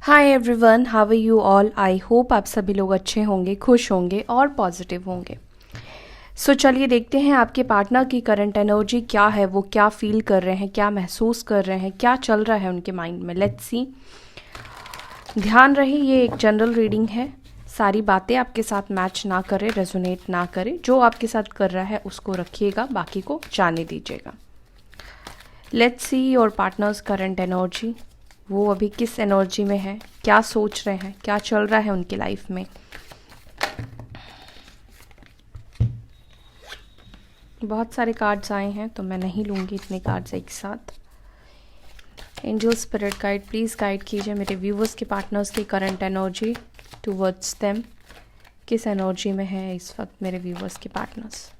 Hi everyone, how are you all. I hope आप सभी लोग अच्छे होंगे, खुश होंगे और पॉजिटिव होंगे। सो चलिए देखते हैं आपके पार्टनर की करंट एनर्जी क्या है, वो क्या फील कर रहे हैं, क्या महसूस कर रहे हैं, क्या चल रहा है उनके माइंड में। Let's see. ध्यान रहे ये एक जनरल रीडिंग है, सारी बातें आपके साथ मैच ना करें, रेजोनेट ना करें। जो आपके साथ कर रहा है उसको रखिएगा, बाकी को जाने दीजिएगा। Let's see your partners current energy. वो अभी किस एनर्जी में है, क्या सोच रहे हैं, क्या चल रहा है उनकी लाइफ में। बहुत सारे कार्ड्स आए हैं तो मैं नहीं लूँगी इतने कार्ड्स एक साथ। Angel spirit guide please guide कीजिए मेरे व्यूवर्स के पार्टनर्स की करंट एनर्जी टुवर्ड्स देम। किस एनर्जी में है इस वक्त मेरे व्यूवर्स के partners.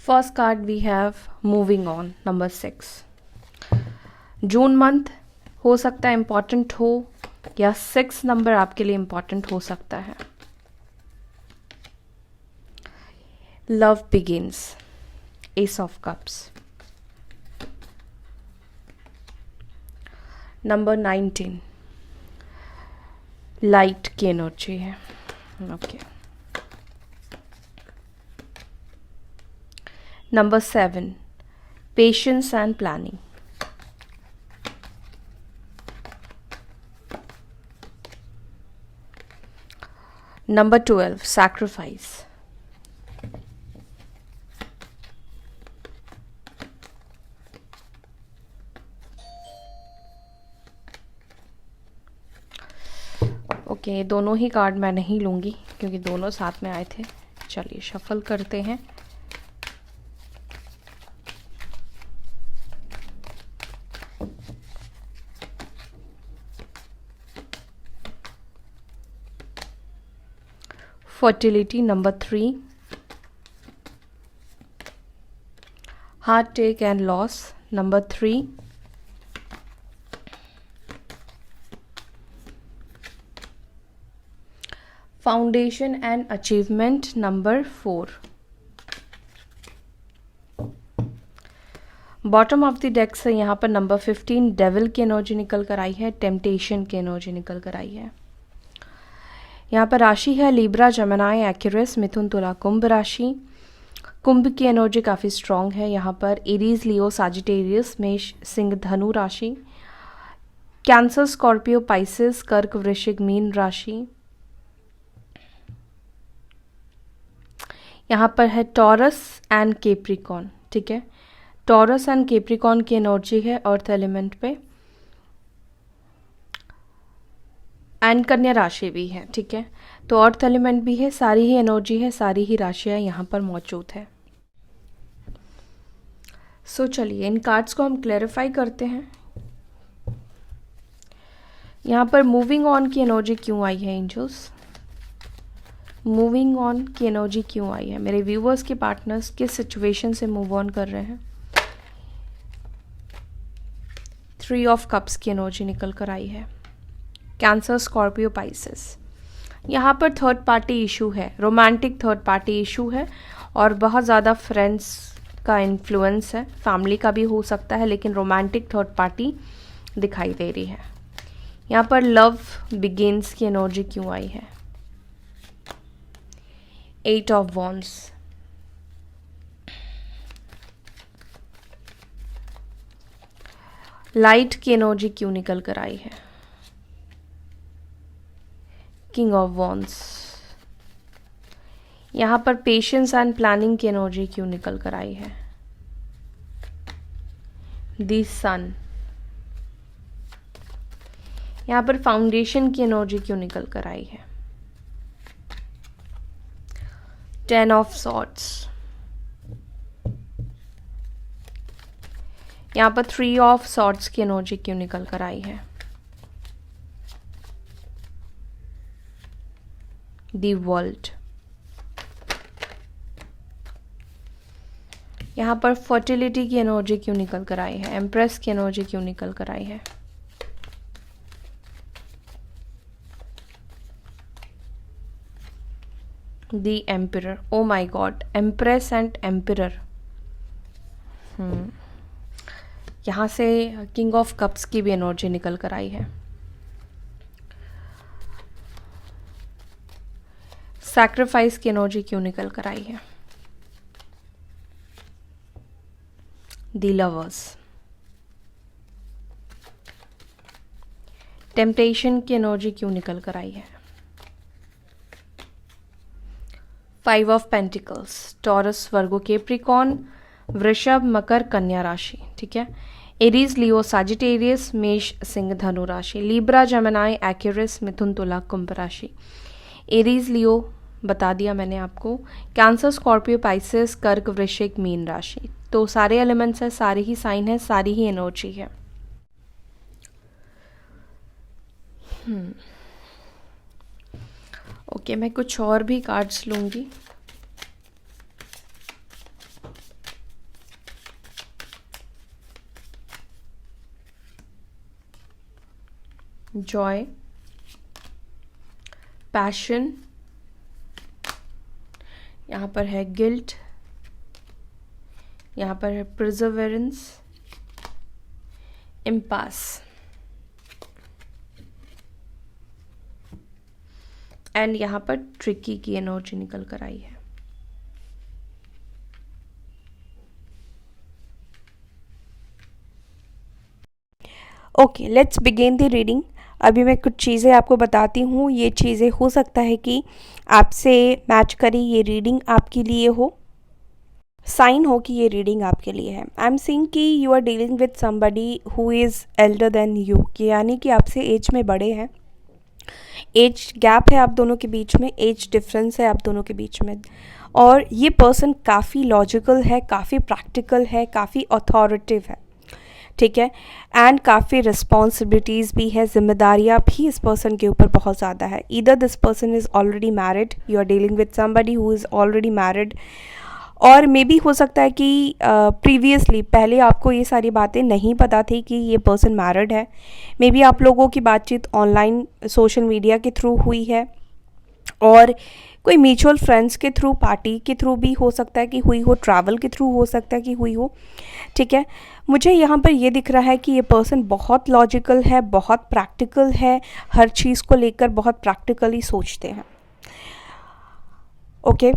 First card we have moving on, number 6। June month हो सकता है इम्पॉर्टेंट हो, या 6 नंबर आपके लिए इम्पॉर्टेंट हो सकता है। Love begins, S of cups. Number 19 light की एनर्जी है। Okay. Number 7 patience and planning. Number 12 sacrifice. Okay, दोनों ही कार्ड मैं नहीं लूँगी क्योंकि दोनों साथ में आए थे। चलिए शफल करते हैं। Fertility, number 3. Heartache and loss, number 3. Foundation and achievement, number 4. Bottom of the deck से यहाँ पर नंबर 15 डेविल की एनर्जी निकल कर आई है, टेम्पटेशन की एनर्जी निकल कर आई है। यहाँ पर राशि है लिब्रा, जमिनाई, एक्यूरियस, मिथुन, तुला, कुंभ राशि। कुंभ की एनर्जी काफ़ी स्ट्रॉन्ग है। यहाँ पर एरीज, लियो, साजिटेरियस, मेष, सिंह, धनु राशि। कैंसर, स्कॉर्पियो, पाइसेस, कर्क, वृश्चिक, मीन राशि। यहाँ पर है टॉरस एंड कैप्रिकॉर्न। ठीक है, टॉरस एंड कैप्रिकॉर्न की एनर्जी है अर्थ एलिमेंट पे, एंड कन्या राशि भी है। ठीक है, तो अर्थ एलिमेंट भी है, सारी ही एनर्जी है, सारी ही राशियाँ यहाँ पर मौजूद है। सो चलिए इन कार्ड्स को हम क्लैरिफाई करते हैं। यहाँ पर मूविंग ऑन की एनर्जी क्यों आई है एंजल्स, मूविंग ऑन की एनर्जी क्यों आई है। मेरे व्यूवर्स के पार्टनर्स किस सिचुएशन से मूव ऑन कर रहे हैं। 3 ऑफ कप्स की एनर्जी निकल कर आई है। Cancer, Scorpio, Pisces. यहाँ पर थर्ड पार्टी इशू है, रोमांटिक थर्ड पार्टी इशू है, और बहुत ज़्यादा फ्रेंड्स का इन्फ्लुएंस है, फैमिली का भी हो सकता है, लेकिन रोमांटिक थर्ड पार्टी दिखाई दे रही है। यहाँ पर लव बिगिंस की एनर्जी क्यों आई है। 8 ऑफ वॉन्ड्स। लाइट की एनर्जी क्यों निकल कर आई है। King of wands. यहाँ पर पेशेंस एंड प्लानिंग की एनर्जी क्यों निकल कर आई है। दी सन। यहाँ पर फाउंडेशन की एनर्जी क्यों निकल कर आई है। 10 ऑफ सॉर्ड्स। यहाँ पर 3 ऑफ सॉर्ड्स की एनर्जी क्यों निकल कर आई है। The world. यहाँ पर फर्टिलिटी की एनर्जी क्यों निकल कर आई है। एम्प्रेस की एनर्जी क्यों निकल कर आई है। The emperor, oh my god, empress and emperor. यहाँ से किंग ऑफ कप्स की भी एनर्जी निकल कर आई है। सैक्रिफाइस की एनर्जी क्यों निकल कर आई है? The lovers. टेम्पटेशन की एनर्जी क्यों निकल कर आई है? 5 of pentacles, taurus, Virgo, Capricorn, वृषभ, मकर, कन्या राशि। ठीक है, एरीज, लियो, साजिटेरियस, मेष, सिंह, धनु राशि। लिब्रा, जेमिनी, एक्यूरिस, मिथुन, तुला, कुंभ राशि। एरीज, लियो बता दिया मैंने आपको। कैंसर, स्कॉर्पियो, पाइसेस, कर्क, वृश्चिक, मीन राशि। तो सारे एलिमेंट्स हैं, सारे ही साइन है, सारी ही एनर्जी है। ओके, मैं कुछ और भी कार्ड्स लूंगी। जॉय, पैशन, यहाँ पर है गिल्ट, यहाँ पर है प्रिजर्वेरेंस, इम्पास एंड यहाँ पर ट्रिकी की एनर्जी निकल कर आई है। Okay, let's begin the reading. अभी मैं कुछ चीज़ें आपको बताती हूँ। ये चीज़ें हो सकता है कि आपसे मैच करें, ये रीडिंग आपके लिए हो, साइन हो कि ये रीडिंग आपके लिए है। आई एम सीइंग कि you are dealing with somebody who is elder than you, यानी कि आपसे एज में बड़े हैं, एज गैप है आप दोनों के बीच में, एज डिफरेंस है आप दोनों के बीच में। और ये पर्सन काफ़ी लॉजिकल है, काफ़ी प्रैक्टिकल है, काफ़ी अथॉरिटिव है। ठीक है, एंड काफ़ी रिस्पॉन्सिबिलिटीज़ भी है, जिम्मेदारियाँ भी इस पर्सन के ऊपर बहुत ज़्यादा है। Either this person is already married, you are dealing with somebody who is already married, और मे बी हो सकता है कि प्रीवियसली पहले आपको ये सारी बातें नहीं पता थी कि ये पर्सन मैरिड है। मे बी आप लोगों की बातचीत ऑनलाइन सोशल मीडिया के थ्रू हुई है, और कोई म्यूचुअल फ्रेंड्स के थ्रू, पार्टी के थ्रू भी हो सकता है कि हुई हो, ट्रैवल के थ्रू हो सकता है कि हुई हो। ठीक है, मुझे यहाँ पर ये दिख रहा है कि ये पर्सन बहुत लॉजिकल है, बहुत प्रैक्टिकल है, हर चीज़ को लेकर बहुत प्रैक्टिकली सोचते हैं। ओके,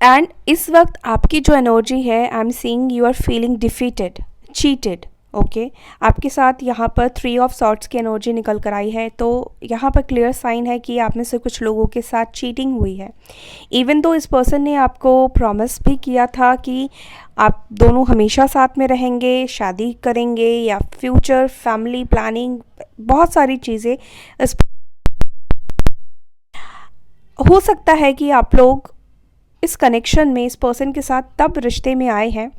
एंड इस वक्त आपकी जो एनर्जी है, I am seeing you are feeling defeated, cheated. Okay, आपके साथ यहाँ पर 3 ऑफ सॉर्ट्स की एनर्जी निकल कर आई है। तो यहाँ पर क्लियर साइन है कि आप में से कुछ लोगों के साथ चीटिंग हुई है। इवन तो इस पर्सन ने आपको प्रॉमिस भी किया था कि आप दोनों हमेशा साथ में रहेंगे, शादी करेंगे, या फ्यूचर फैमिली प्लानिंग, बहुत सारी चीज़ें इस हो सकता है कि आप लोग इस कनेक्शन में इस पर्सन के साथ तब रिश्ते में आए हैं,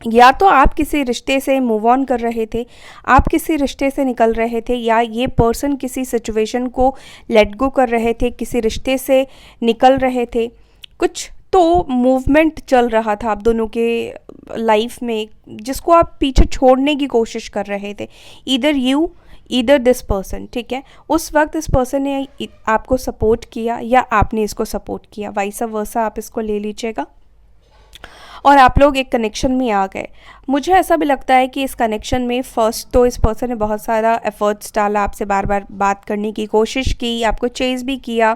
या तो आप किसी रिश्ते से मूव ऑन कर रहे थे, आप किसी रिश्ते से निकल रहे थे, या ये पर्सन किसी सिचुएशन को लेट गो कर रहे थे, किसी रिश्ते से निकल रहे थे। कुछ तो मूवमेंट चल रहा था आप दोनों के लाइफ में, जिसको आप पीछे छोड़ने की कोशिश कर रहे थे। Either you, either this person. ठीक है, उस वक्त इस पर्सन ने आपको सपोर्ट किया या आपने इसको सपोर्ट किया, वाइसा वर्सा आप इसको ले लीजिएगा, और आप लोग एक कनेक्शन में आ गए। मुझे ऐसा भी लगता है कि इस कनेक्शन में फर्स्ट तो इस पर्सन ने बहुत सारा एफर्ट्स डाला, आपसे बार बार बात करने की कोशिश की, आपको चेज़ भी किया।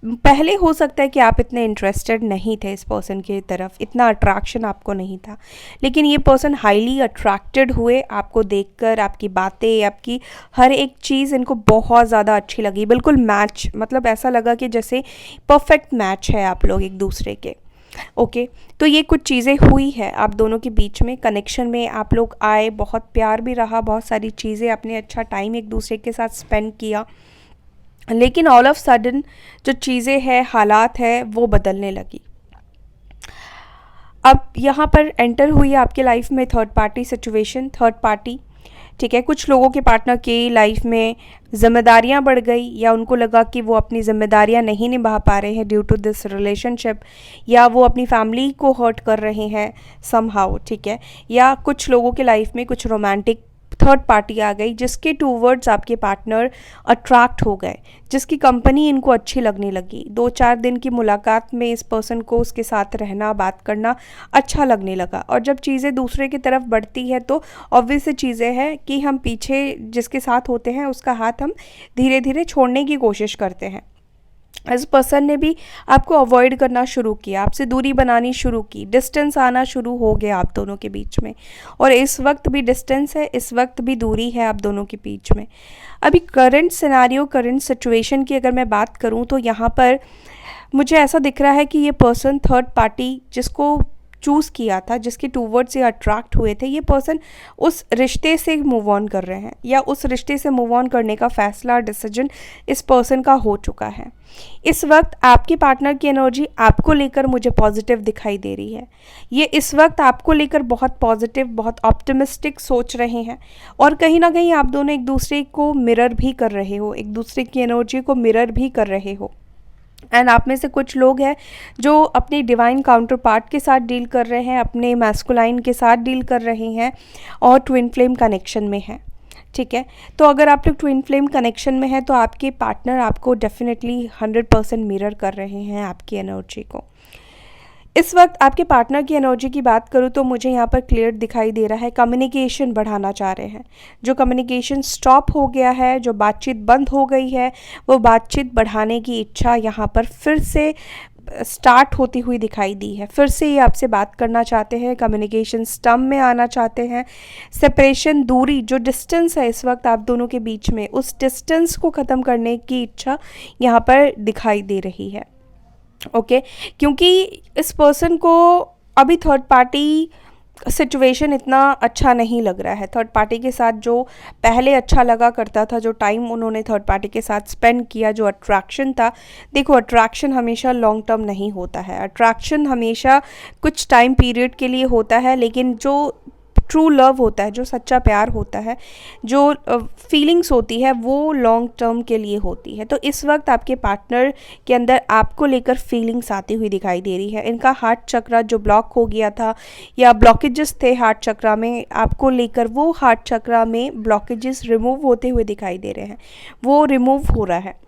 पहले हो सकता है कि आप इतने इंटरेस्टेड नहीं थे इस पर्सन की तरफ, इतना अट्रैक्शन आपको नहीं था, लेकिन ये पर्सन हाईली अट्रैक्टेड हुए आपको देखकर, आपकी बातें, आपकी हर एक चीज़ इनको बहुत ज़्यादा अच्छी लगी। बिल्कुल मैच, मतलब ऐसा लगा कि जैसे परफेक्ट मैच है आप लोग एक दूसरे के। ओके, तो ये कुछ चीज़ें हुई है आप दोनों के बीच में, कनेक्शन में आप लोग आए, बहुत प्यार भी रहा, बहुत सारी चीज़ें, आपने अच्छा टाइम एक दूसरे के साथ स्पेंड किया, लेकिन ऑल ऑफ सडन जो चीज़ें हैं, हालात है, वो बदलने लगी। अब यहाँ पर एंटर हुई है आपके लाइफ में third party situation, third party. ठीक है, कुछ लोगों के पार्टनर की लाइफ में जिम्मेदारियां बढ़ गई, या उनको लगा कि वो अपनी जिम्मेदारियां नहीं निभा पा रहे हैं ड्यू टू दिस रिलेशनशिप, या वो अपनी फैमिली को हर्ट कर रहे हैं समहाउ। ठीक है, या कुछ लोगों के लाइफ में कुछ रोमांटिक थर्ड पार्टी आ गई जिसके टूवर्ड्स आपके पार्टनर अट्रैक्ट हो गए, जिसकी कंपनी इनको अच्छी लगने लगी। 2-4 दिन की मुलाकात में इस पर्सन को उसके साथ रहना, बात करना अच्छा लगने लगा। और जब चीज़ें दूसरे की तरफ बढ़ती है तो ऑब्वियस चीज़ें हैं कि हम पीछे जिसके साथ होते हैं उसका हाथ हम धीरे धीरे छोड़ने की कोशिश करते हैं। इस पर्सन ने भी आपको अवॉइड करना शुरू किया, आपसे दूरी बनानी शुरू की, डिस्टेंस आना शुरू हो गया आप दोनों के बीच में। और इस वक्त भी डिस्टेंस है, इस वक्त भी दूरी है आप दोनों के बीच में। अभी करंट सिनेरियो, करंट सिचुएशन की अगर मैं बात करूं तो यहाँ पर मुझे ऐसा दिख रहा है कि ये पर्सन थर्ड पार्टी जिसको चूज़ किया था, जिसके टूवर्ड्स ये अट्रैक्ट हुए थे, ये पर्सन उस रिश्ते से मूव ऑन कर रहे हैं या उस रिश्ते से मूव ऑन करने का फैसला, डिसीजन इस पर्सन का हो चुका है। इस वक्त आपके पार्टनर की एनर्जी आपको लेकर मुझे पॉजिटिव दिखाई दे रही है। ये इस वक्त आपको लेकर बहुत पॉजिटिव, बहुत ऑप्टिमिस्टिक सोच रहे हैं और कहीं ना कहीं आप दोनों एक दूसरे को मिरर भी कर रहे हो, एक दूसरे की एनर्जी को मिरर भी कर रहे हो। एंड आप में से कुछ लोग हैं जो अपने डिवाइन काउंटर पार्ट के साथ डील कर रहे हैं, अपने मैस्कुलाइन के साथ डील कर रहे हैं और ट्विन फ्लेम कनेक्शन में हैं। ठीक है, तो अगर आप लोग ट्विन फ्लेम कनेक्शन में हैं तो आपके पार्टनर आपको डेफिनेटली 100% मिरर कर रहे हैं आपकी एनर्जी को। इस वक्त आपके पार्टनर की एनर्जी की बात करूँ तो मुझे यहाँ पर क्लियर दिखाई दे रहा है कम्युनिकेशन बढ़ाना चाह रहे हैं। जो कम्युनिकेशन स्टॉप हो गया है, जो बातचीत बंद हो गई है, वो बातचीत बढ़ाने की इच्छा यहाँ पर फिर से स्टार्ट होती हुई दिखाई दी है। फिर से ये आपसे बात करना चाहते हैं, कम्युनिकेशन स्टम में आना चाहते हैं। सेपरेशन, दूरी, जो डिस्टेंस है इस वक्त आप दोनों के बीच में, उस डिस्टेंस को ख़त्म करने की इच्छा यहाँ पर दिखाई दे रही है। ओके, क्योंकि इस पर्सन को अभी थर्ड पार्टी सिचुएशन इतना अच्छा नहीं लग रहा है। थर्ड पार्टी के साथ जो पहले अच्छा लगा करता था, जो टाइम उन्होंने थर्ड पार्टी के साथ स्पेंड किया, जो अट्रैक्शन था, देखो अट्रैक्शन हमेशा लॉन्ग टर्म नहीं होता है। अट्रैक्शन हमेशा कुछ टाइम पीरियड के लिए होता है, लेकिन जो ट्रू लव होता है, जो सच्चा प्यार होता है, जो फीलिंग्स होती है, वो लॉन्ग टर्म के लिए होती है। तो इस वक्त आपके पार्टनर के अंदर आपको लेकर फीलिंग्स आती हुई दिखाई दे रही है। इनका हार्ट चक्रा जो ब्लॉक हो गया था या ब्लॉकेजेस थे हार्ट चक्रा में आपको लेकर, वो हार्ट चक्रा में ब्लॉकेजेस रिमूव होते हुए दिखाई दे रहे हैं, वो रिमूव हो रहा है।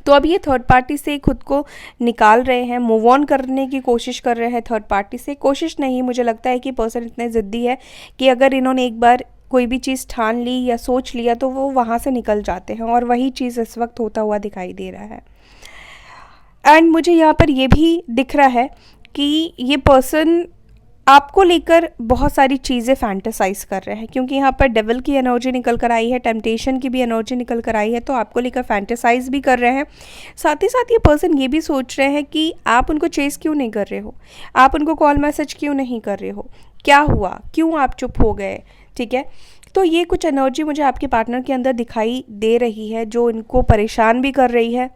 तो अब ये थर्ड पार्टी से खुद को निकाल रहे हैं, मूव ऑन करने की कोशिश कर रहे हैं थर्ड पार्टी से। कोशिश नहीं, मुझे लगता है कि पर्सन इतने ज़िद्दी है कि अगर इन्होंने एक बार कोई भी चीज़ ठान ली या सोच लिया तो वो वहाँ से निकल जाते हैं, और वही चीज़ इस वक्त होता हुआ दिखाई दे रहा है। एंड मुझे यहाँ पर ये भी दिख रहा है कि ये पर्सन आपको लेकर बहुत सारी चीज़ें फैंटेसाइज कर रहे हैं, क्योंकि यहाँ पर डेविल की एनर्जी निकल कर आई है, टेम्पटेशन की भी एनर्जी निकल कर आई है, तो आपको लेकर फैंटेसाइज भी कर रहे हैं। साथ ही साथ ये पर्सन ये भी सोच रहे हैं कि आप उनको चेस क्यों नहीं कर रहे हो, आप उनको कॉल मैसेज क्यों नहीं कर रहे हो, क्या हुआ, क्यों आप चुप हो गए। ठीक है, तो ये कुछ एनर्जी मुझे आपके पार्टनर के अंदर दिखाई दे रही है जो इनको परेशान भी कर रही है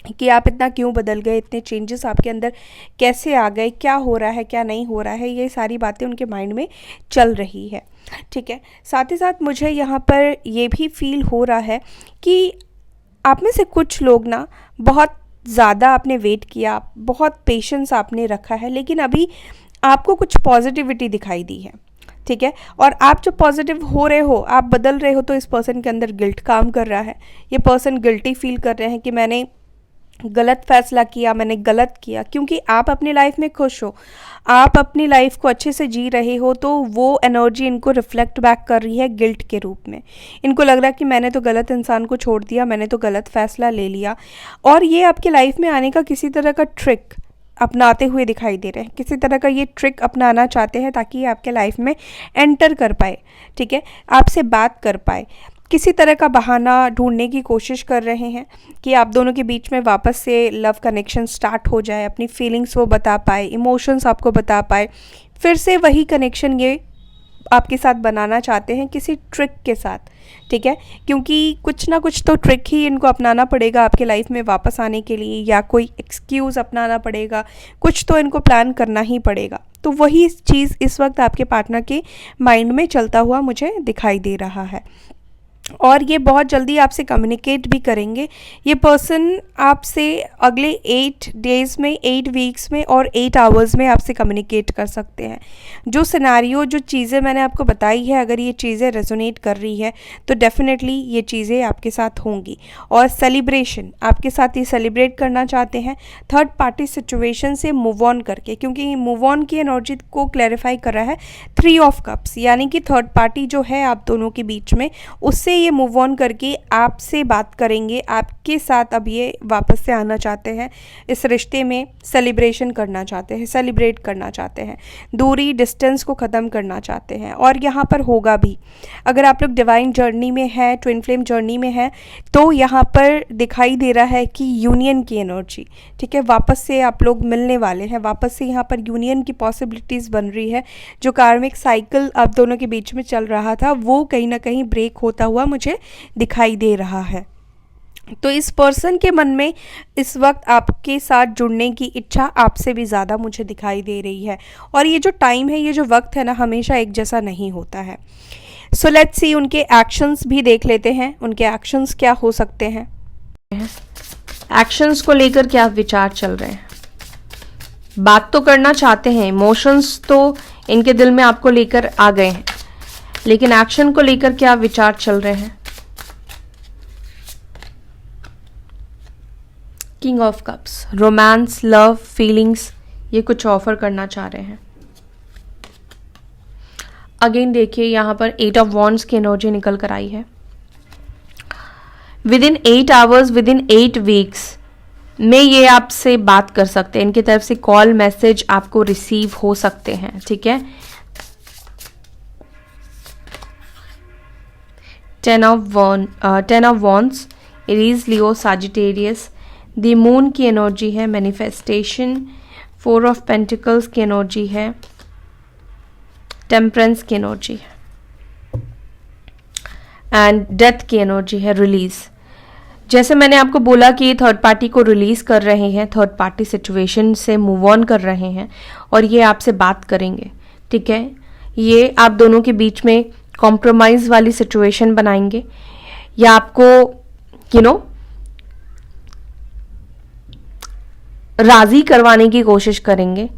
कि आप इतना क्यों बदल गए, इतने चेंजेस आपके अंदर कैसे आ गए, क्या हो रहा है, क्या नहीं हो रहा है, ये सारी बातें उनके माइंड में चल रही है। ठीक है, साथ ही साथ मुझे यहाँ पर ये भी फील हो रहा है कि आप में से कुछ लोग ना बहुत ज़्यादा आपने वेट किया, बहुत पेशेंस आपने रखा है, लेकिन अभी आपको कुछ पॉजिटिविटी दिखाई दी है। ठीक है, और आप जब पॉजिटिव हो रहे हो, आप बदल रहे हो, तो इस पर्सन के अंदर गिल्ट काम कर रहा है। ये पर्सन गिल्टी फील कर रहे हैं कि मैंने गलत फैसला किया, मैंने गलत किया, क्योंकि आप अपनी लाइफ में खुश हो, आप अपनी लाइफ को अच्छे से जी रहे हो, तो वो एनर्जी इनको रिफ्लेक्ट बैक कर रही है गिल्ट के रूप में। इनको लग रहा है कि मैंने तो गलत इंसान को छोड़ दिया, मैंने तो गलत फैसला ले लिया, और ये आपकी लाइफ में आने का किसी तरह का ट्रिक अपनाते हुए दिखाई दे रहे हैं, किसी तरह का ये ट्रिक अपनाना चाहते हैं ताकि ये आपके लाइफ में एंटर कर पाए। ठीक है, आपसे बात कर पाए, किसी तरह का बहाना ढूंढने की कोशिश कर रहे हैं कि आप दोनों के बीच में वापस से लव कनेक्शन स्टार्ट हो जाए, अपनी फीलिंग्स वो बता पाए, इमोशंस आपको बता पाए, फिर से वही कनेक्शन ये आपके साथ बनाना चाहते हैं किसी ट्रिक के साथ। ठीक है, क्योंकि कुछ ना कुछ तो ट्रिक ही इनको अपनाना पड़ेगा आपके लाइफ में वापस आने के लिए, या कोई एक्सक्यूज़ अपनाना पड़ेगा, कुछ तो इनको प्लान करना ही पड़ेगा। तो वही चीज़ इस वक्त आपके पार्टनर के माइंड में चलता हुआ मुझे दिखाई दे रहा है। और ये बहुत जल्दी आपसे कम्युनिकेट भी करेंगे। ये पर्सन आपसे अगले 8 डेज़ में, 8 वीक्स में और 8 आवर्स में आपसे कम्युनिकेट कर सकते हैं। जो सिनेरियो, जो चीज़ें मैंने आपको बताई है, अगर ये चीज़ें रेजोनेट कर रही है तो डेफिनेटली ये चीज़ें आपके साथ होंगी। और सेलिब्रेशन, आपके साथ ये सेलिब्रेट करना चाहते हैं थर्ड पार्टी सिचुएशन से मूव ऑन करके, क्योंकि मूव ऑन की एनर्जी को क्लैरिफाई कर रहा है 3 ऑफ कप्स, यानी कि थर्ड पार्टी जो है आप दोनों के बीच में, उससे ये मूव ऑन करके आपसे बात करेंगे, आपके साथ अब ये वापस से आना चाहते हैं, इस रिश्ते में सेलिब्रेशन करना चाहते हैं, सेलिब्रेट करना चाहते हैं, दूरी डिस्टेंस को ख़त्म करना चाहते हैं। और यहाँ पर होगा भी, अगर आप लोग डिवाइन जर्नी में है, ट्विन फ्लेम जर्नी में है, तो यहाँ पर दिखाई दे रहा है कि यूनियन की एनर्जी, ठीक है, वापस से आप लोग मिलने वाले हैं, वापस से यहाँ पर यूनियन की पॉसिबिलिटीज़ बन रही है। जो कार्मिक साइकिल आप दोनों के बीच में चल रहा था वो कहीं ना कहीं ब्रेक होता हुआ मुझे दिखाई दे रहा है। तो इस पर्सन के मन में इस वक्त आपके साथ जुड़ने की इच्छा आपसे भी ज़्यादा मुझे दिखाई दे रही है। और ये जो टाइम है, ये जो वक्त है ना, हमेशा एक जैसा नहीं होता है। सो लेट्स सी, उनके एक्शंस भी देख लेते हैं, उनके एक्शंस क्या हो सकते हैं। एक्शंस को लेकर क्या विचार चल रहे हैं? बात तो करना चाहते हैं, इमोशंस तो इनके दिल में आपको लेकर आ गए हैं, लेकिन एक्शन को लेकर क्या विचार चल रहे हैं? King of cups, romance, love, feelings, ये कुछ ऑफर करना चाह रहे हैं। अगेन देखिए यहाँ पर 8 ऑफ वॉन्ड्स की एनर्जी निकल कर आई है। With in 8 hours, with in 8 weeks में ये आपसे बात कर सकते हैं, इनकी तरफ से कॉल, मैसेज आपको रिसीव हो सकते हैं, ठीक है। 10 of wands, Aries, Leo, Sagittarius. The moon की एनर्जी है, मैनिफेस्टेशन। 4 ऑफ पेंटिकल्स की एनर्जी है, टेम्परेंस की एनर्जी है, एंड डेथ की एनर्जी है, रिलीज। जैसे मैंने आपको बोला कि ये थर्ड पार्टी को रिलीज कर रहे हैं, थर्ड पार्टी सिचुएशन से मूव ऑन कर रहे हैं और ये आपसे बात करेंगे, ठीक है। ये आप दोनों के बीच में कॉम्प्रोमाइज वाली सिचुएशन बनाएंगे या आपको राजी करवाने की कोशिश करेंगे।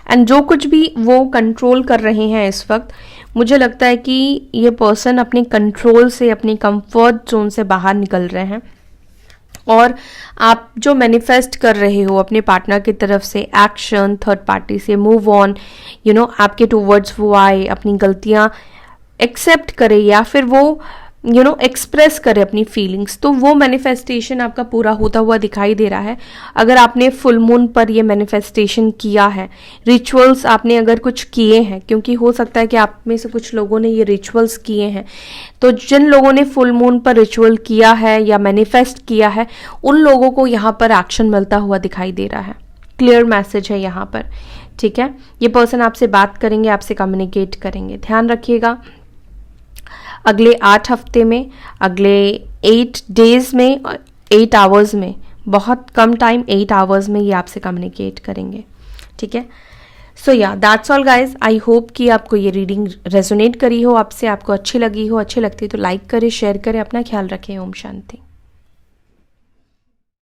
एंड जो कुछ भी वो कंट्रोल कर रहे हैं इस वक्त, मुझे लगता है कि ये पर्सन अपने कंट्रोल से, अपनी कंफर्ट जोन से बाहर निकल रहे हैं। और आप जो मैनिफेस्ट कर रहे हो अपने पार्टनर की तरफ से एक्शन, थर्ड पार्टी से मूव ऑन, आपके टूवर्ड्स वो आए, अपनी गलतियां एक्सेप्ट करे या फिर वो एक्सप्रेस करे अपनी फीलिंग्स, तो वो मैनिफेस्टेशन आपका पूरा होता हुआ दिखाई दे रहा है। अगर आपने फुल मून पर ये मैनिफेस्टेशन किया है, रिचुअल्स आपने अगर कुछ किए हैं, क्योंकि हो सकता है कि आप में से कुछ लोगों ने ये रिचुअल्स किए हैं, तो जिन लोगों ने फुल मून पर रिचुअल किया है या मैनिफेस्ट किया है, उन लोगों को यहाँ पर एक्शन मिलता हुआ दिखाई दे रहा है। क्लियर मैसेज है यहाँ पर, ठीक है। ये पर्सन आपसे बात करेंगे, आपसे कम्युनिकेट करेंगे। ध्यान रखिएगा, अगले 8 हफ्ते में, अगले 8 डेज में, 8 आवर्स में, बहुत कम टाइम, 8 आवर्स में ये आपसे कम्युनिकेट करेंगे, ठीक है। सो या that's all guys. I hope कि आपको ये रीडिंग रेजोनेट करी हो, आपसे, आपको अच्छी लगी हो। अच्छी लगती है तो लाइक करें, शेयर करें। अपना ख्याल रखें। ओम शांति।